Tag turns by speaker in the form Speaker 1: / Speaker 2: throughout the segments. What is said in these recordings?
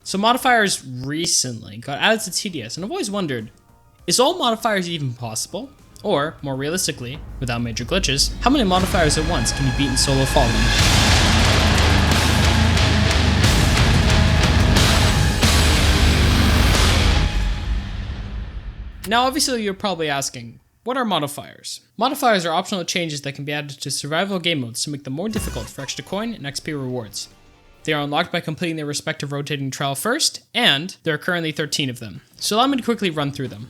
Speaker 1: So modifiers recently got added to TDS, and I've always wondered, is all modifiers even possible? Or, more realistically, without major glitches, how many modifiers at once can you beat in Solo Fallen? Now obviously you're probably asking, what are modifiers? Modifiers are optional changes that can be added to survival game modes to make them more difficult for extra coin and XP rewards. They are unlocked by completing their respective rotating trial first, and there are currently 13 of them. So allow me to quickly run through them.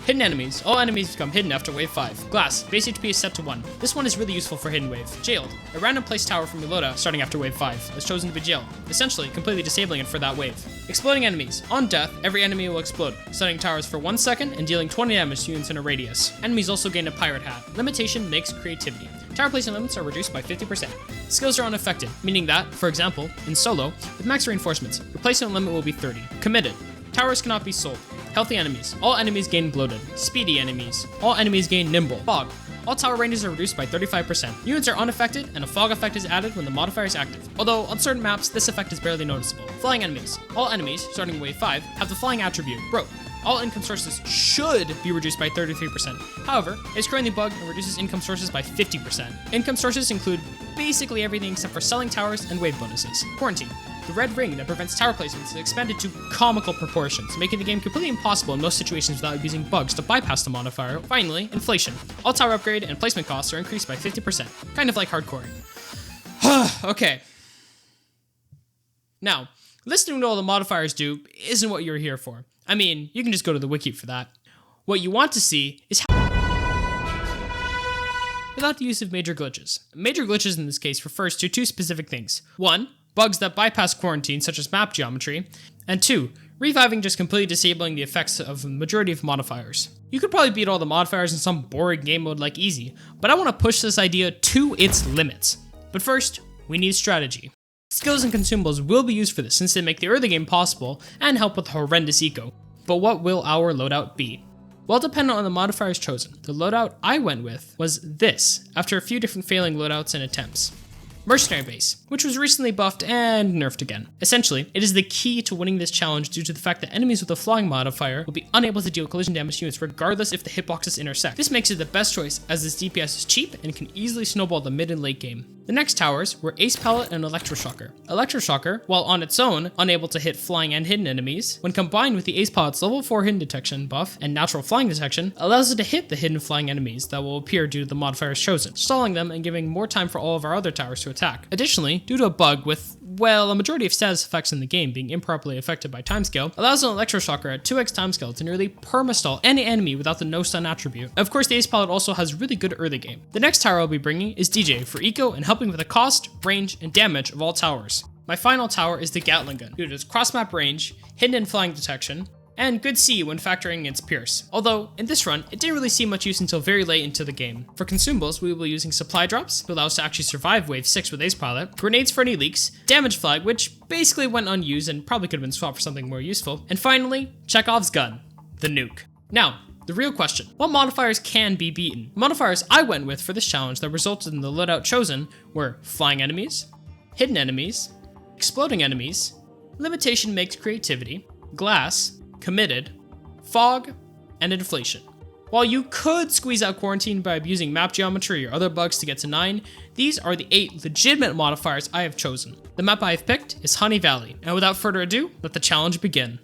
Speaker 1: Hidden enemies. All enemies become hidden after wave 5. Glass. Base HP is set to 1. This one is really useful for hidden wave. Jailed. A random place tower from your loadout starting after wave 5 is chosen to be jailed, essentially completely disabling it for that wave. Exploding enemies. On death, every enemy will explode, stunning towers for 1 second and dealing 20 damage to units in a radius. Enemies also gain a pirate hat. Limitation makes creativity. Tower placement limits are reduced by 50%. Skills are unaffected, meaning that, for example, in solo, with max reinforcements, replacement limit will be 30. Committed. Towers cannot be sold. Healthy enemies. All enemies gain bloated. Speedy enemies. All enemies gain nimble. Fog. All tower ranges are reduced by 35%. Units are unaffected, and a fog effect is added when the modifier is active. Although, on certain maps, this effect is barely noticeable. Flying enemies. All enemies, starting wave 5, have the flying attribute, broke. All income sources should be reduced by 33%. However, it's currently bugged and reduces income sources by 50%. Income sources include basically everything except for selling towers and wave bonuses. Quarantine. The red ring that prevents tower placements is expanded to comical proportions, making the game completely impossible in most situations without using bugs to bypass the modifier. Finally, inflation. All tower upgrade and placement costs are increased by 50%, kind of like hardcore. Okay. Now, listening to all the modifiers do isn't what you're here for. I mean, you can just go to the wiki for that. What you want to see is how without the use of major glitches. Major glitches in this case refers to 2 specific things. 1, bugs that bypass quarantine, such as map geometry, and 2, reviving just completely disabling the effects of the majority of modifiers. You could probably beat all the modifiers in some boring game mode like easy, but I want to push this idea to its limits. But first, we need strategy. Skills and consumables will be used for this since they make the early game possible and help with horrendous eco. But what will our loadout be? Well, depending on the modifiers chosen, the loadout I went with was this, after a few different failing loadouts and attempts. Mercenary Base, which was recently buffed and nerfed again. Essentially, it is the key to winning this challenge due to the fact that enemies with a flying modifier will be unable to deal collision damage to units regardless if the hitboxes intersect. This makes it the best choice as this DPS is cheap and can easily snowball the mid and late game. The next towers were Ace Palette and Electroshocker. Electroshocker, while on its own unable to hit flying and hidden enemies, when combined with the Ace Palette's level 4 hidden detection buff and natural flying detection, allows it to hit the hidden flying enemies that will appear due to the modifiers chosen, stalling them and giving more time for all of our other towers to attack. Additionally, due to a bug with, well, a majority of status effects in the game being improperly affected by timescale, allows an Electroshocker at 2x timescale to nearly permastall any enemy without the no stun attribute. Of course, the Ace Palette also has really good early game. The next tower I'll be bringing is DJ for eco and helping with the cost, range, and damage of all towers. My final tower is the Gatling Gun, due to its cross-map range, hidden and flying detection, and good C when factoring its Pierce. Although, in this run, it didn't really see much use until very late into the game. For consumables, we will be using supply drops to allow us to actually survive wave 6 with Ace Palette, grenades for any leaks, damage flag, which basically went unused and probably could have been swapped for something more useful, and finally, Chekhov's gun, the nuke. Now, the real question, what modifiers can be beaten? Modifiers I went with for this challenge that resulted in the loadout chosen were flying enemies, hidden enemies, exploding enemies, limitation makes creativity, glass, committed, fog, and inflation. While you could squeeze out quarantine by abusing map geometry or other bugs to get to 9, these are the 8 legitimate modifiers I have chosen. The map I have picked is Honey Valley, and without further ado, let the challenge begin.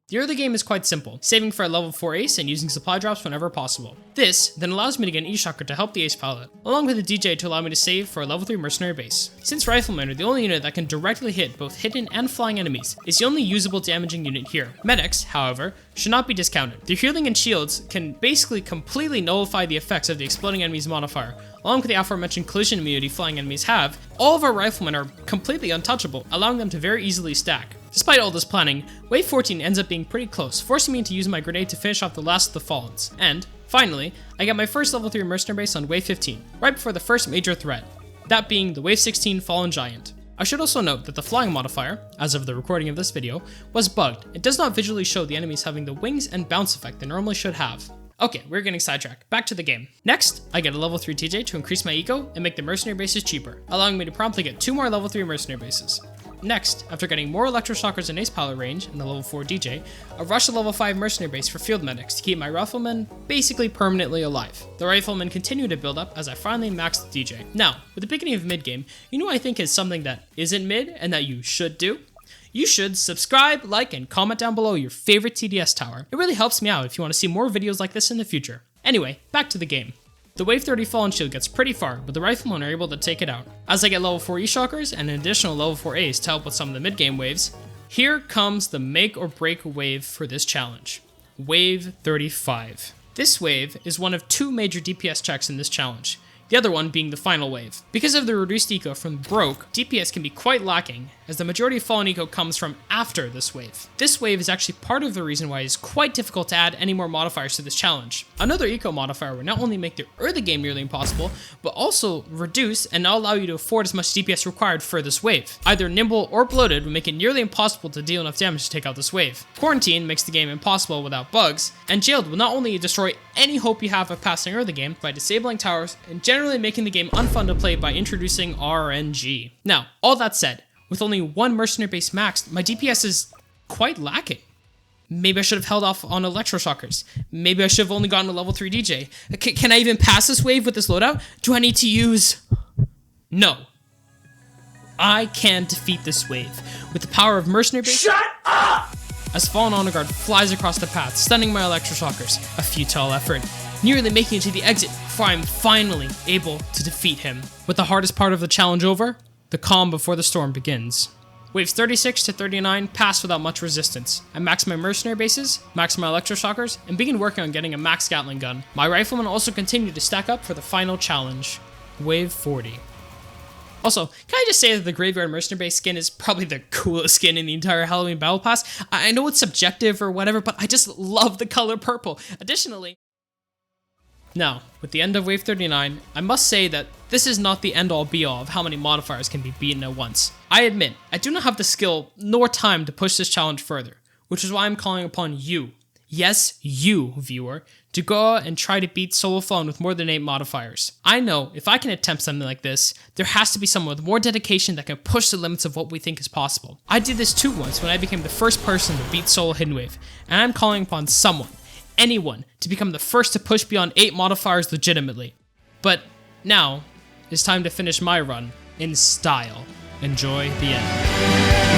Speaker 1: The early game is quite simple, saving for a level 4 ace and using supply drops whenever possible. This then allows me to get an E-Shocker to help the Ace Palette, along with a DJ to allow me to save for a level 3 mercenary base. Since Riflemen are the only unit that can directly hit both hidden and flying enemies, it's the only usable damaging unit here. Medics, however, should not be discounted. Their healing and shields can basically completely nullify the effects of the exploding enemy's modifier. Along with the aforementioned collision immunity flying enemies have, all of our Riflemen are completely untouchable, allowing them to very easily stack. Despite all this planning, wave 14 ends up being pretty close, forcing me to use my grenade to finish off the last of the Fallens. And, finally, I get my first level 3 mercenary base on wave 15, right before the first major threat, that being the wave 16 Fallen Giant. I should also note that the flying modifier, as of the recording of this video, was bugged. It does not visually show the enemies having the wings and bounce effect they normally should have. Okay, we're getting sidetracked. Back to the game. Next, I get a level 3 TJ to increase my eco and make the mercenary bases cheaper, allowing me to promptly get 2 more level 3 mercenary bases. Next, after getting more electroshockers and ace pilot range in the level 4 DJ, I rushed to level 5 mercenary base for field medics to keep my riflemen basically permanently alive. The riflemen continue to build up as I finally maxed the DJ. Now, with the beginning of mid-game, you know what I think is something that isn't mid and that you should do? You should subscribe, like, and comment down below your favorite TDS tower. It really helps me out if you want to see more videos like this in the future. Anyway, back to the game. The Wave 30 Fallen shield gets pretty far, but the riflemen are able to take it out. As I get level 4 E-Shockers and an additional level 4 Ace to help with some of the mid-game waves, here comes the make or break wave for this challenge. Wave 35. This wave is one of 2 major DPS checks in this challenge, the other one being the final wave. Because of the reduced eco from broke, DPS can be quite lacking, as the majority of fallen eco comes from after this wave. This wave is actually part of the reason why it's quite difficult to add any more modifiers to this challenge. Another eco modifier would not only make the early game nearly impossible, but also reduce and not allow you to afford as much DPS required for this wave. Either nimble or bloated would make it nearly impossible to deal enough damage to take out this wave. Quarantine makes the game impossible without bugs, and jailed will not only destroy any hope you have of passing early game by disabling towers and generally making the game unfun to play by introducing RNG. Now, all that said, with only 1 mercenary base maxed, my DPS is quite lacking. Maybe I should have held off on electroshockers. Maybe I should have only gotten a level 3 DJ. Can I even pass this wave with this loadout? Do I need to use... No. I can defeat this wave with the power of mercenary base.
Speaker 2: Shut up!
Speaker 1: As Fallen Honor Guard flies across the path, stunning my electroshockers. A futile effort, nearly making it to the exit before I'm finally able to defeat him. With the hardest part of the challenge over, the calm before the storm begins. Waves 36 to 39 pass without much resistance. I max my mercenary bases, max my electroshockers, and begin working on getting a max Gatling gun. My riflemen also continue to stack up for the final challenge. Wave 40. Also, can I just say that the Graveyard Mercenary Base skin is probably the coolest skin in the entire Halloween Battle Pass? I know it's subjective or whatever, but I just love the color purple. Additionally, now, with the end of Wave 39, I must say that this is not the end-all be-all of how many modifiers can be beaten at once. I admit, I do not have the skill nor time to push this challenge further, which is why I'm calling upon you, yes, you, viewer, to go out and try to beat Solo Fallen with more than 8 modifiers. I know if I can attempt something like this, there has to be someone with more dedication that can push the limits of what we think is possible. I did this too once when I became the first person to beat Solo Hidden Wave, and I'm calling upon someone, anyone, to become the first to push beyond 8 modifiers legitimately. But now, it's time to finish my run in style. Enjoy the end.